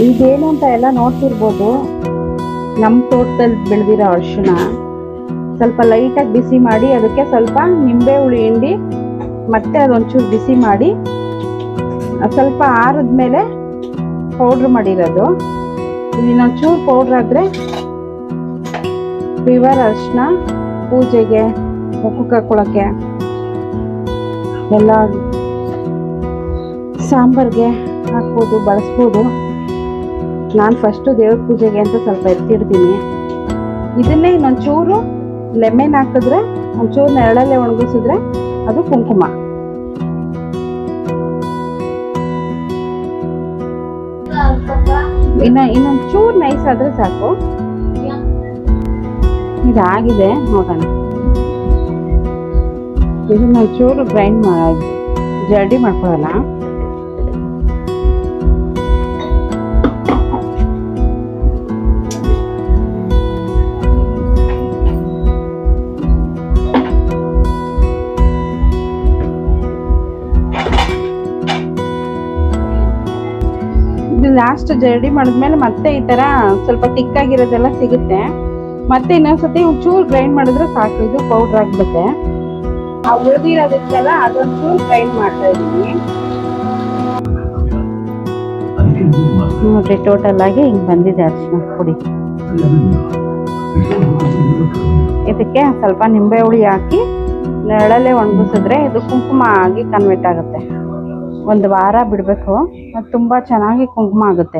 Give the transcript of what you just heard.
ಇದೇನು ಅಂತ ಎಲ್ಲ ನೋಡ್ತಿರ್ಬೋದು. ನಮ್ಮ ತೋಟದಲ್ಲಿ ಬೆಳೆದಿರೋ ಅರಿಶಿಣ ಸ್ವಲ್ಪ ಲೈಟಾಗಿ ಬಿಸಿ ಮಾಡಿ ಅದಕ್ಕೆ ಸ್ವಲ್ಪ ನಿಂಬೆ ಹುಳಿ ಹಿಂಡಿ ಮತ್ತೆ ಅದೊಂಚೂರು ಬಿಸಿ ಮಾಡಿ ಸ್ವಲ್ಪ ಆರಿದ್ಮೇಲೆ ಪೌಡ್ರ್ ಮಾಡಿರೋದು. ಇನ್ನೊಂಚೂರು ಪೌಡ್ರ್ ಆದರೆ ಪ್ಯೂರ್ ಅರಿಶಿಣ ಪೂಜೆಗೆ ಮುಖಕ್ಕೆ ಹಾಕೊಳ್ಳೋಕ್ಕೆ ಎಲ್ಲ ಸಾಂಬಾರಿಗೆ ಹಾಕ್ಬೋದು, ಬಳಸ್ಬೋದು. ನಾನು ಫಸ್ಟು ದೇವ್ರ ಪೂಜೆಗೆ ಅಂತ ಸ್ವಲ್ಪ ಎತ್ತಿಡ್ತೀನಿ. ಇದನ್ನೇ ಇನ್ನೊಂಚೂರು ಲೆಮನ್ ಹಾಕಿದ್ರೆ ಒಂಚೂರು ನೆರಳಲ್ಲೇ ಒಣಗಿಸಿದ್ರೆ ಅದು ಕುಂಕುಮ. ಇನ್ನೊಂಚೂರು ನೈಸ್ ಆದರೆ ಸಾಕು. ಇದಾಗಿದೆ ನೋಡೋಣ. ಇದನ್ನ ಒಂಚೂರು ಗ್ರೈಂಡ್ ಜರಡಿ ಮಾಡ್ಕೊಳ್ಳೋಣ. ಲಾಸ್ಟ್ ಜರಡಿ ಮಾಡಿದ್ಮೇಲೆ ಮತ್ತೆ ಈ ತರ ಸ್ವಲ್ಪ ತಿಕ್ಕಾಗಿರೋದೆಲ್ಲ ಸಿಗುತ್ತೆ. ಮತ್ತೆ ಇನ್ನೊಂದ್ಸತಿ ಒಂಚೂರು ಗ್ರೈಂಡ್ ಮಾಡಿದ್ರೆ ಸಾಕು, ಇದು ಪೌಡ್ರ್ ಆಗ್ಬಿಡುತ್ತೆ. ಆ ಉಳಿದಿರೋದಕ್ಕೆಲ್ಲ ಅದೊಂಚೂರು ಗ್ರೈಂಡ್ ಮಾಡ್ತಾ ಇದ್ದೀನಿ. ನೋಡ್ರಿ ಟೋಟಲ್ ಆಗಿ ಹಿಂಗ್ ಬಂದಿದೆ ಅರಿಶಿನ ಪುಡಿ. ಇದಕ್ಕೆ ಸ್ವಲ್ಪ ನಿಂಬೆ ಹುಳಿ ಹಾಕಿ ನೆರಳಲ್ಲೇ ಒಣಗಿಸಿದ್ರೆ ಇದು ಕುಂಕುಮ ಆಗಿ ಕನ್ವರ್ಟ್ ಆಗುತ್ತೆ. ಒಂದು ವಾರ ಬಿಡಬೇಕು, ಅದು ತುಂಬ ಚೆನ್ನಾಗಿ ಕುಂಕುಮ ಆಗುತ್ತೆ.